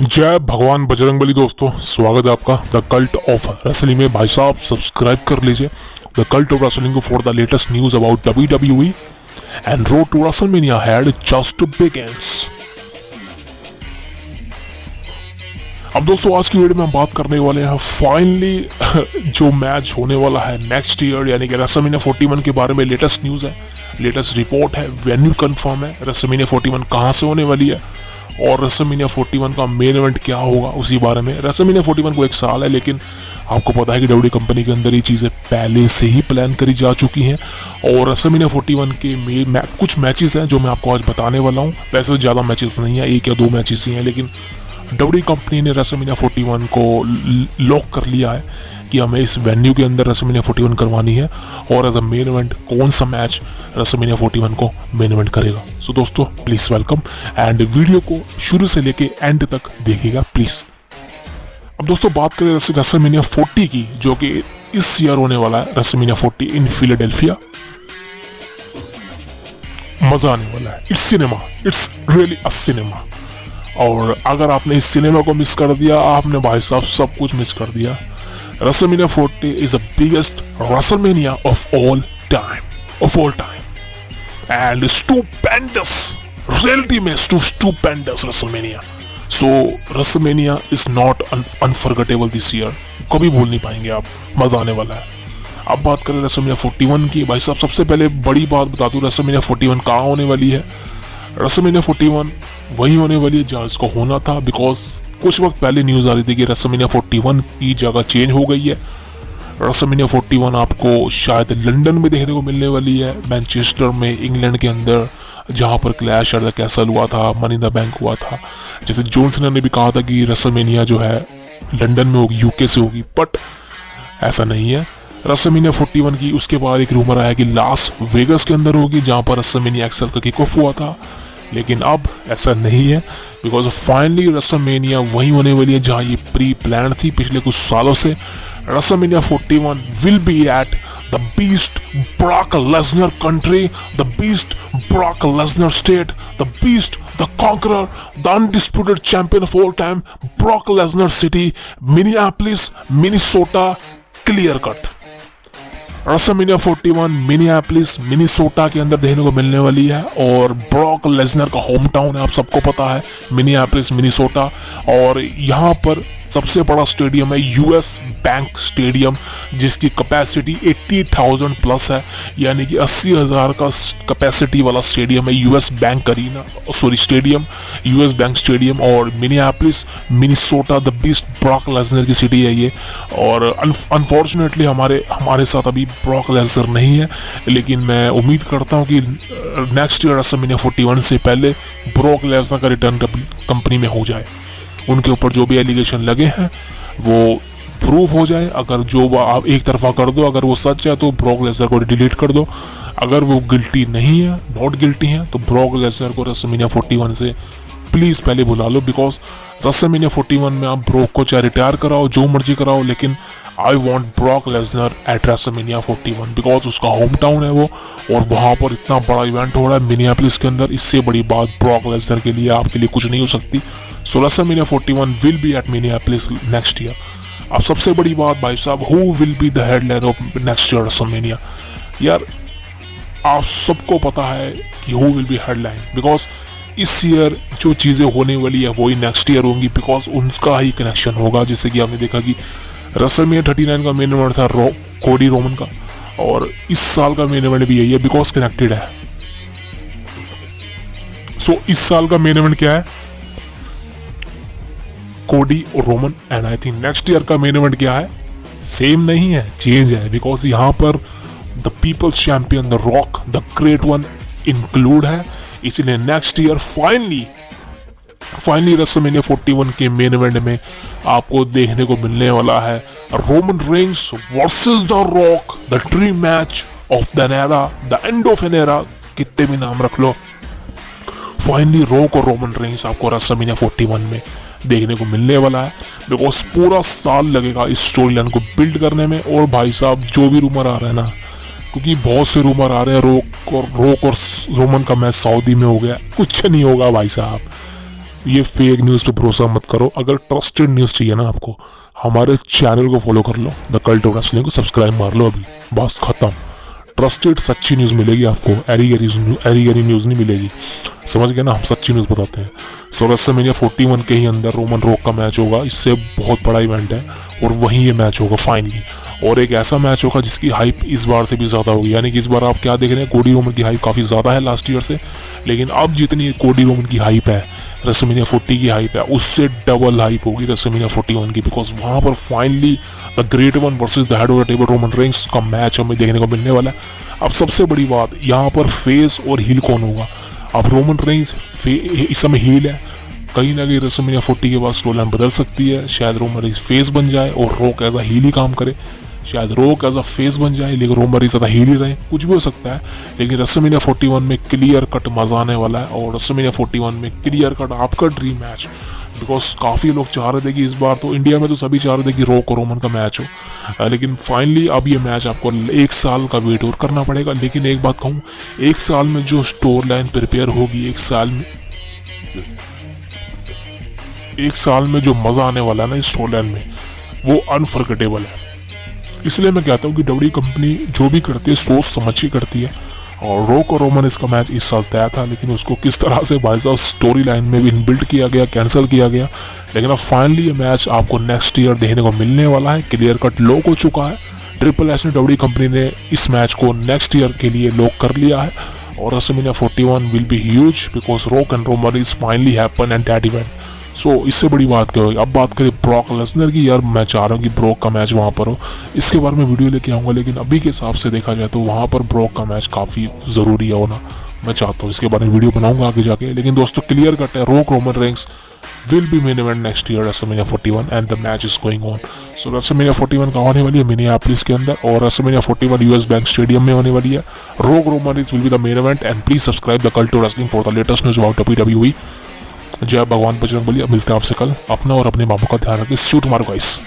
जय भगवान बजरंगबली। दोस्तों स्वागत है आपका द कल्ट ऑफ रेसलिंग में। भाई साहब सब्सक्राइब कर लीजिए द कल्ट ऑफ रेसलिंग को for the latest news about WWE and road to WrestleMania had just begins. अब दोस्तों आज की वीडियो में हम बात करने वाले हैं फाइनली जो मैच होने वाला है नेक्स्ट ईयर यानी कि रेसलमेनिया 41 के बारे में लेटेस्ट न्यूज है, लेटेस्ट रिपोर्ट है, वेन्यू कंफर्म है, रेसलमेनिया 41 कहां से होने वाली है और रेसलमेनिया 41 का मेन इवेंट क्या होगा उसी बारे में। रेसलमेनिया 41 को एक साल है, लेकिन आपको पता है कि WWE कंपनी के अंदर ये चीज़ें पहले से ही प्लान करी जा चुकी हैं और रेसलमेनिया 41 के कुछ मैचेस हैं जो मैं आपको आज बताने वाला हूँ। वैसे ज़्यादा मैचेस नहीं है, एक या दो मैचेस ही हैं, लेकिन WWE कंपनी ने रेसलमेनिया 41 को लॉक कर लिया है कि हमें इस वेन्यू के अंदर रेसलमेनिया 41 करवानी है और एज अ मेन इवेंट कौन सा मैच रेसलमेनिया 41 को मेन इवेंट करेगा। सो दोस्तों प्लीज़ वेलकम एंड वीडियो को शुरू से लेके एंड तक देखिएगा प्लीज़। अब दोस्तों बात करें रेसलमेनिया 40 की, जो कि इस ईयर होने वाला है, रेसलमेनिया 40 इन फिलाडेल्फिया। मज़ा आने वाला है। It's cinema, it's really a cinema. और अगर आपने इस सिनेमा को मिस कर दिया, आपने भाई साहब सब कुछ मिस कर दिया। WrestleMania 40 is the biggest WrestleMania of all time, and stupendous, reality में stupendous WrestleMania. So WrestleMania is not unforgettable this year. कभी भूल नहीं पाएंगे आप, मजा आने वाला है। अब बात करें WrestleMania 41 की, भाई साहब सबसे पहले बड़ी बात बता दूं, WrestleMania 41 कहाँ होने वाली है। WrestleMania 41 वही होने वाली है जहाँ इसको होना था, बिकॉज कुछ वक्त पहले न्यूज़ आ रही थी कि WrestleMania 41 की जगह चेंज हो गई है। WrestleMania 41 आपको शायद लंदन में देखने को मिलने वाली है, मैनचेस्टर में, इंग्लैंड के अंदर, जहाँ पर क्लैश एट द कैसल हुआ था, मनी इन द बैंक हुआ था। जैसे जॉन सीना ने भी कहा था कि WrestleMania जो है लंदन में होगी, UK से होगी, बट ऐसा नहीं है। WrestleMania 41 की उसके बाद एक रूमर आया कि लास वेगस के अंदर होगी, जहाँ पर WrestleMania XL का किक ऑफ हुआ था, लेकिन अब ऐसा नहीं है, बिकॉज फाइनली WrestleMania वही होने वाली है जहाँ ये प्री प्लान थी पिछले कुछ सालों से। WrestleMania 41 will be at the Beast Brock Lesnar country, the Beast Brock Lesnar state, the beast, the conqueror, the undisputed champion of all time, Brock Lesnar city, Minneapolis, Minnesota, clear cut. WrestleMania 41 Minneapolis, Minnesota के अंदर देखने को मिलने वाली है और Brock Lesnar का home town है, आप सबको पता है, मिनियापोलिस, मिनीसोटा। और यहाँ पर सबसे बड़ा स्टेडियम है US बैंक स्टेडियम, जिसकी कैपेसिटी 80,000 प्लस है, यानी कि 80,000 का कैपेसिटी वाला स्टेडियम है US Bank Stadium, US Bank Stadium. और Minneapolis, Minnesota, the Beast Brock Lesnar की सिटी है ये। और अनफॉर्चुनेटली हमारे साथ अभी ब्रॉक लेसनर नहीं है, लेकिन मैं उम्मीद करता हूँ कि नेक्स्ट ईयर WrestleMania 41 से पहले ब्रॉक लेसनर का रिटर्न कंपनी में हो जाए, उनके ऊपर जो भी एलिगेशन लगे हैं वो प्रूफ हो जाए। अगर जो आप एक तरफा कर दो, अगर वो सच है तो ब्रॉक लेसनर को डिलीट कर दो, अगर वो गिल्टी नहीं है, नॉट गिल्टी है, तो ब्रॉक लेसनर को WrestleMania 41 से प्लीज़ पहले बुला लो, बिकॉज WrestleMania 41 में आप ब्रॉक को चाहे रिटायर कराओ, जो मर्जी कराओ, लेकिन I want Brock Lesnar at WrestleMania 41, because उसका होम टाउन है वो, और वहाँ पर इतना बड़ा इवेंट हो रहा है मिनियापोलिस के अंदर। इससे बड़ी बात ब्रॉक लेसनर के लिए, आपके लिए कुछ नहीं हो सकती। So WrestleMania 41 will be at Minneapolis next year. अब सबसे बड़ी बात भाई साहब, who will be the headline of next year WrestleMania? यार आप सबको पता है कि who will be headline, because इस ईयर जो चीज़ें होने वाली है वही नेक्स्ट ईयर होंगी, बिकॉज उनका ही कनेक्शन होगा। जैसे कि आपने देखा कि WrestleMania 39 का मेन इवेंट था कोडी रोमन का, और इस साल का मेन इवेंट भी यही है, बिकॉज कनेक्टेड है। सो इस साल का मेन इवेंट क्या है? कोडी और Roman. And I think next year का मेन इवेंट क्या है? सेम नहीं है, चेंज है, बिकॉज यहाँ पर the people's champion, the rock, the great one include है। इसलिए नेक्स्ट ईयर फाइनली WrestleMania 41 के मेन इवेंट में आपको देखने को मिलने वाला है Roman Reigns versus the rock, the dream match of the era, the end of an era, कितने भी नाम रख लो। फाइनली रॉक और रोमन रेंस आपको WrestleMania 41 में देखने को मिलने वाला है, बिकॉज पूरा साल लगेगा इस स्टोरी लाइन को बिल्ड करने में। और भाई साहब जो भी रूमर आ रहा है ना, क्योंकि बहुत से रूमर आ रहे हैं रॉक और रोमन का मैच सऊदी में हो गया, कुछ नहीं होगा भाई साहब। ये फेक न्यूज़ पे भरोसा मत करो। अगर ट्रस्टेड न्यूज़ चाहिए ना आपको, हमारे चैनल को फॉलो कर लो, द कल्ट ऑफ रेसलिंग को सब्सक्राइब मार लो अभी, बस खत्म। ट्रस्टेड सच्ची न्यूज़ मिलेगी आपको, एरी गरी न्यूज़ नहीं मिलेगी, समझ गए ना, हम सच्ची न्यूज़ बताते हैं। सो रेसलमेनिया 41 के ही अंदर रोमन रोक का मैच होगा, इससे बहुत बड़ा इवेंट है और वहीं ये मैच होगा फाइनली। और एक ऐसा मैच होगा जिसकी हाइप इस बार से भी ज़्यादा होगी, यानी कि इस बार आप क्या देख रहे हैं, कोडी रोमन की हाइप काफ़ी ज़्यादा है लास्ट ईयर से, लेकिन अब जितनी कोडी रोमन की हाइप है, रेसलमेनिया 40 की हाइप है, उससे डबल हाइप होगी रेसलमेनिया 41 की, बिकॉज वहाँ पर finally the great one versus the head of the table Roman Reigns का मैच हमें देखने को मिलने वाला है। अब सबसे बड़ी बात, यहाँ पर फेस और हील कौन होगा। अब रोमन रेंस इस समय हील है, कहीं ना कहीं रेसलमेनिया 40 के बाद स्टोरी लाइन बदल सकती है, शायद रोमन रेंस फेस बन जाए और रोक एज अ हील ही काम करे, शायद रोक एज अ फेस बन जाए लेकिन रोमन रेंस ज़्यादा हील ही रहे, कुछ भी हो सकता है। लेकिन रेसलमेनिया 41 में क्लियर कट मजा आने वाला है, और रेसलमेनिया 41 में क्लियर कट आपका ड्रीम मैच, बिकॉज काफ़ी लोग चाह रहे थे कि इस बार तो इंडिया में तो सभी चाह रहे थे कि रोक और रोमन का मैच हो, लेकिन फाइनली अब ये मैच आपको 1 साल का वेट और करना पड़ेगा। लेकिन एक बात कहूँ, 1 साल में जो स्टोरी लाइन प्रिपेयर होगी, 1 साल में जो मज़ा आने वाला है ना इस स्टोरी लाइन में, वो अनफॉरगेटेबल है। इसलिए मैं कहता हूँ कि डब्ल्यू कंपनी जो भी करती है सोच समझ के करती है, और रोक और रोमन इसका मैच इस साल तय था, लेकिन उसको किस तरह से भाई साहब स्टोरी लाइन में भी इनबिल्ट किया गया, कैंसिल किया गया। लेकिन अब फाइनली ये मैच आपको नेक्स्ट ईयर देखने को मिलने वाला है, क्लियर कट लॉक हो चुका है। ट्रिपल एच ने, डब्ल्यू कंपनी ने इस मैच को नेक्स्ट ईयर के लिए लॉक कर लिया है, और WrestleMania 41 will be huge because Rock and Roman is finally happen and that event. So इससे बड़ी बात क्या होगी। अब बात करें ब्रॉक लेसनर की, यार मैं चाह रहा हूँ कि ब्रॉक का मैच वहाँ पर हो, इसके बारे में वीडियो लेके आऊँगा, लेकिन अभी के हिसाब से देखा जाए तो वहाँ पर ब्रॉक का मैच काफ़ी ज़रूरी है होना। मैं चाहता हूँ इसके बारे में वीडियो बनाऊंगा आगे जाके, लेकिन दोस्तों क्लियर कट है, रोक Roman Reigns will be main event next year WrestleMania 41 and the match is going on. So WrestleMania 41 का होने वाली है मिनियापोलिस के अंदर, और रेसलमेनिया 41 यूएस बैंक स्टेडियम में होने वाली है। रोक Roman Reigns will be the main event, and please subscribe the cult of wrestling for the latest news about WWE। जय भगवान बजरंग बली। अब मिलते हैं आपसे कल। अपना और अपने बाबू का ध्यान रखें। सी यू टुमारो गाइस।